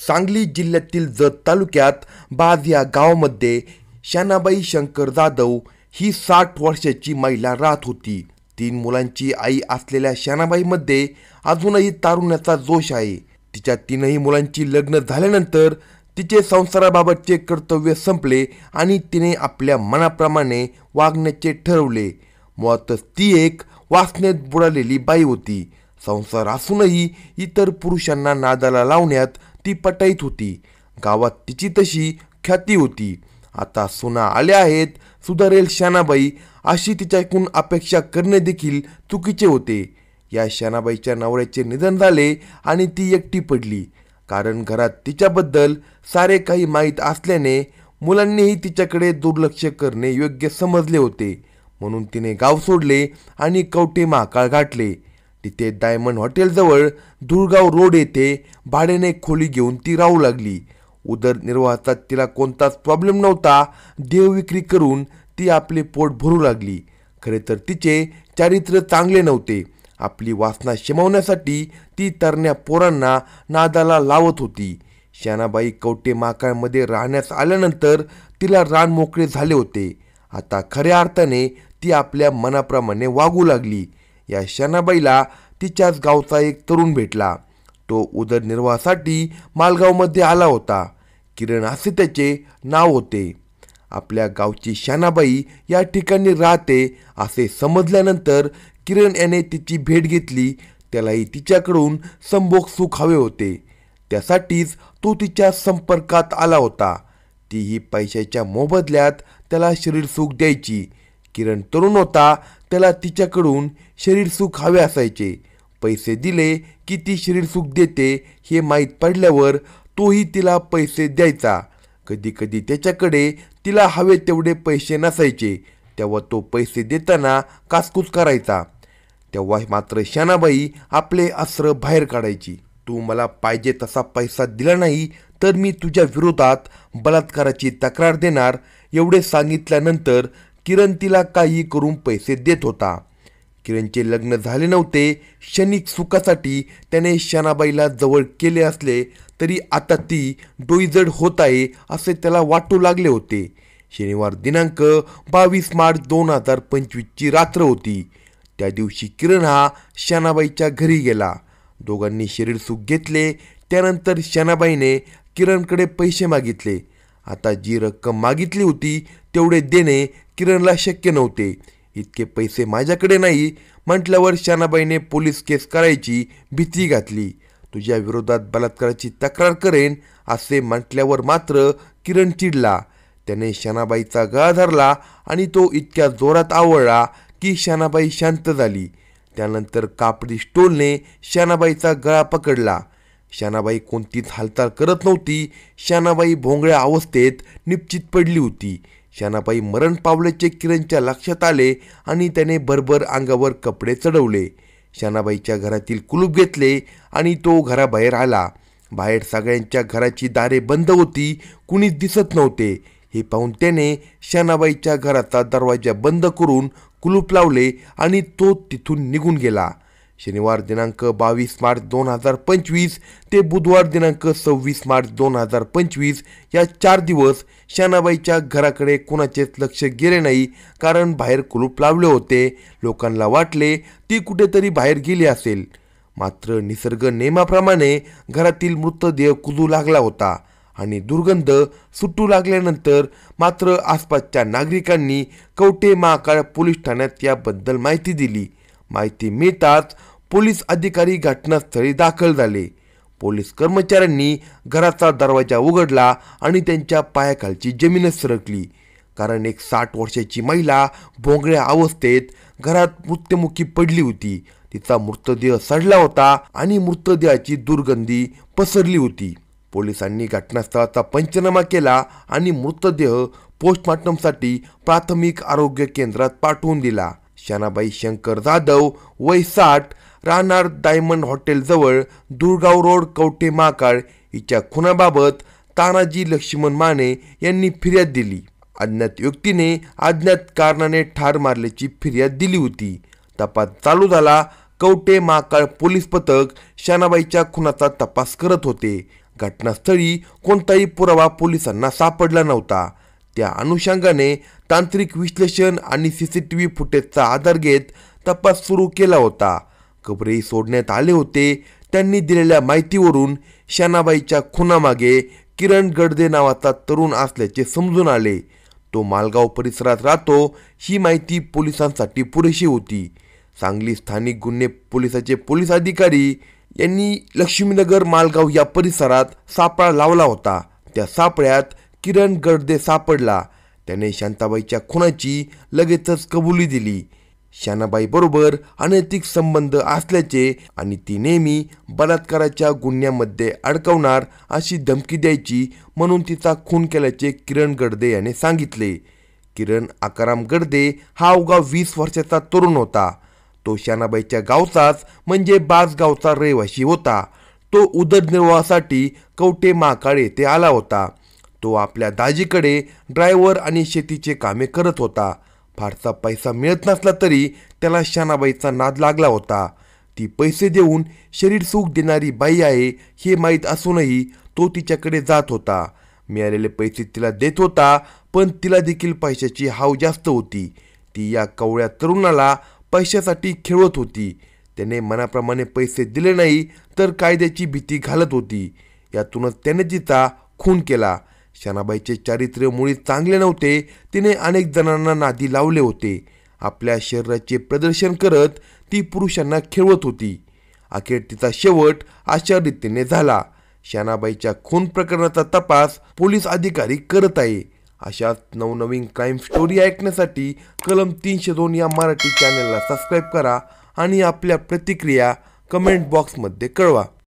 सांगली जिल्ह्यातील जत तालुक्यात बाज या गावामध्ये शानाबाई शंकर जाधव ही 60 वर्षाची महिला राहत होती. 3 मुलांची आई असलेल्या शानाबाईमध्ये अजूनही तारुण्याचा जोश आहे. तिच्या 3ही मुलांची लग्न झाल्यानंतर तिचे संसाराबाबतचे कर्तव्य संपले आणि तिने आपल्या मनाप्रमाणे वागण्याचे ठरवले. मुळातच ती एक वासनेत बुडालेली बाई होती. संसार असूनही इतर पुरुषांना नादाला लावण्यात ती पटाईत होती. गावात तिची तशी ख्याती होती. आता सुना आल्या आहेत, सुधारेल शानाबाई अशी तिच्याकडून अपेक्षा करणे देखील चुकीचे होते. या शानाबाईच्या नवऱ्याचे निधन झाले आणि ती एकटी पडली. कारण घरात तिच्याबद्दल सारे काही माहीत असल्याने मुलांनीही तिच्याकडे दुर्लक्ष करणे योग्य समजले होते. म्हणून तिने गाव सोडले आणि कवठे महाकाळ गाठले. तिथे डायमंड हॉटेलजवळ धुळगाव रोड येथे भाड्याने खोली घेऊन ती राहू लागली. उदरनिर्वाहाचा तिला कोणताच प्रॉब्लेम नव्हता. देहविक्री करून ती आपले पोट भरू लागली. खरे तर तिचे चारित्र्य चांगले नव्हते. आपली वासना शमवण्यासाठी ती तरण्या पोरांना नादाला लावत होती. शानाबाई कवठे महाकाळमध्ये राहण्यास आल्यानंतर तिला रान मोकळे झाले होते. आता खऱ्या अर्थाने ती आपल्या मनाप्रमाणे वागू लागली. या शानाबाईला तिच्याच गावचा एक तरुण भेटला. तो उदरनिर्वाहासाठी मालगावमध्ये आला होता. किरण असे त्याचे नाव होते. आपल्या गावची शानाबाई या ठिकाणी राहते असे समजल्यानंतर किरण याने तिची भेट घेतली. त्यालाही तिच्याकडून संभोग सुख हवे होते. त्यासाठीच तो तिच्या संपर्कात आला होता. तीही पैशाच्या मोबदल्यात त्याला शरीर सुख द्यायची. किरण तरुण होता. त्याला तिच्याकडून शरीर सुख हवे असायचे. पैसे दिले की ती शरीर सुख देते हे माहीत पडल्यावर तोही तिला पैसे द्यायचा. कधी कधी त्याच्याकडे तिला हवे तेवढे पैसे नसायचे. तेव्हा तो पैसे देताना कासकूस करायचा. तेव्हा मात्र शानाबाई आपले अस्त्र बाहेर काढायची. तू मला पाहिजे तसा पैसा दिला नाही तर मी तुझ्या विरोधात बलात्काराची तक्रार देणार. एवढे सांगितल्यानंतर किरण तिला काही करून पैसे देत होता. किरणचे लग्न झाले नव्हते. क्षणिक सुखासाठी त्याने शानाबाईला जवळ केले असले तरी आता ती डोईजड होत आहे असे त्याला वाटू लागले होते. शनिवार दिनांक 22 मार्च 2025ची रात्र होती. त्या दिवशी किरण हा शानाबाईच्या घरी गेला. दोघांनी शरीर सुख घेतले. त्यानंतर शानाबाईने किरणकडे पैसे मागितले. आता जी रक्कम मागितली होती तेवढे देणे किरणला शक्य नव्हते. इतके पैसे माझ्याकडे नाही म्हटल्यावर शानाबाईने पोलीस केस करायची भीती घातली. तुझ्या विरोधात बलात्काराची तक्रार करेन असे म्हटल्यावर मात्र किरण चिडला. त्याने शानाबाईचा गळा धरला आणि तो इतक्या जोरात आवळला की शानाबाई शांत झाली. त्यानंतर कापडी स्टोलने शानाबाईचा गळा पकडला. शानाबाई कोणतीच हालचाल करत नव्हती. शानाबाई भोंगळ्या अवस्थेत निश्चित पडली होती. शानाबाई मरण पावल्याचे किरणच्या लक्षात आले आणि त्याने भरभर अंगावर कपडे चढवले. शानाबाईच्या घरातील कुलूप घेतले आणि तो घराबाहेर आला. बाहेर सगळ्यांच्या घराची दारे बंद होती. कुणीच दिसत नव्हते. हे पाहून त्याने शानाबाईच्या घराचा दरवाजा बंद करून कुलूप लावले आणि तो तिथून निघून गेला. शनिवार दिनांक 22 मार्च 2025 ते बुधवार दिनांक 26 मार्च 2025 या 4 दिवस शानाबाईच्या घराकडे कोणाचेच लक्ष गेले नाही. कारण बाहेर कुलूप लावले होते. लोकांना वाटले ती कुठेतरी बाहेर गेली असेल. मात्र निसर्ग नियमाप्रमाणे घरातील मृतदेह कुजू लागला होता आणि दुर्गंध सुटू लागल्यानंतर मात्र आसपासच्या नागरिकांनी कवठे महाकाळ पोलीस ठाण्यात याबद्दल माहिती दिली. माहिती मिळताच पोलीस अधिकारी घटनास्थळी दाखल झाले. पोलीस कर्मचाऱ्यांनी घराचा दरवाजा उघडला आणि त्यांच्या पायाखालची जमीनच सरकली. कारण एक 60 वर्षाची महिला भोंगळ्या अवस्थेत घरात मृत्युमुखी पडली होती. तिचा मृतदेह सडला होता आणि मृतदेहाची दुर्गंधी पसरली होती. पोलिसांनी घटनास्थळाचा पंचनामा केला आणि मृतदेह पोस्टमॉर्टमसाठी प्राथमिक आरोग्य केंद्रात पाठवून दिला. शानाबाई शंकर जाधव वय 60 राहणार डायमंड हॉटेलजवळ धुळगाव रोड कवठे महाकाळ हिच्या खुनाबाबत तानाजी लक्ष्मण माने यांनी फिर्याद दिली. अज्ञात व्यक्तीने अज्ञात कारणाने ठार मारल्याची फिर्याद दिली होती. तपास चालू झाला. कवठे महाकाळ पोलीस पथक शानाबाईच्या खुनाचा तपास करत होते. घटनास्थळी कोणताही पुरावा पोलिसांना सापडला नव्हता. त्या अनुषंगाने तांत्रिक विश्लेषण आणि CCTV फुटेजचा आधार घेत तपास सुरू केला होता. कबरेही सोडण्यात आले होते. त्यांनी दिलेल्या माहितीवरून शनाबाईच्या खुनामागे किरण गडदे नावाचा तरुण असल्याचे समजून आले. तो मालगाव परिसरात राहतो ही माहिती पोलिसांसाठी पुरेशी होती. सांगली स्थानिक गुन्हे पोलिसाचे पोलीस अधिकारी यांनी लक्ष्मीनगर मालगाव या परिसरात सापळा लावला होता. त्या सापळ्यात किरण गडदे सापडला. त्याने शांताबाईच्या खुनाची लगेचच कबुली दिली. शनाबाईबरोबर अनैतिक संबंध असल्याचे आणि ती नेहमी बलात्काराच्या गुन्ह्यामध्ये अडकवणार अशी धमकी द्यायची, म्हणून तिचा खून केल्याचे किरण गडदे याने सांगितले. किरण आकाराम गडदे हा अवघा 20 वर्षाचा तरुण होता. तो शनाबाईच्या गावचाच म्हणजे बासगावचा रहिवासी होता. तो उदरनिर्वाहासाठी कवठे महाकाळ येथे आला होता. तो आपल्या दाजीकडे ड्रायव्हर आणि शेतीचे कामे करत होता. फारसा पैसा मिळत नसला तरी त्याला शनाबाईचा नाद लागला होता. ती पैसे देऊन शरीर सुख देणारी बाई आहे हे माहीत असूनही तो तिच्याकडे जात होता. मिळालेले पैसे तिला देत होता, पण तिला देखील पैशाची हाव जास्त होती. ती या कवळ्या तरुणाला पैशासाठी खेळवत होती. त्याने मनाप्रमाणे पैसे दिले नाही तर कायद्याची भीती घालत होती. यातूनच त्याने तिचा खून केला. शनाबाईचे चारित्र्य मुळी चांगले नव्हते. तिने अनेक जणांना नादी लावले होते. आपल्या शरीराचे प्रदर्शन करत ती पुरुषांना खेळवत होती. अखेर तिचा शेवट अशा रीतीने झाला. शनाबाईच्या खून प्रकरणाचा तपास पोलीस अधिकारी करत आहे. अशाच नवनवीन क्राईम स्टोरी ऐकण्यासाठी कलम 302 या मराठी चॅनलला सबस्क्राईब करा आणि आपल्या प्रतिक्रिया कमेंट बॉक्समध्ये कळवा.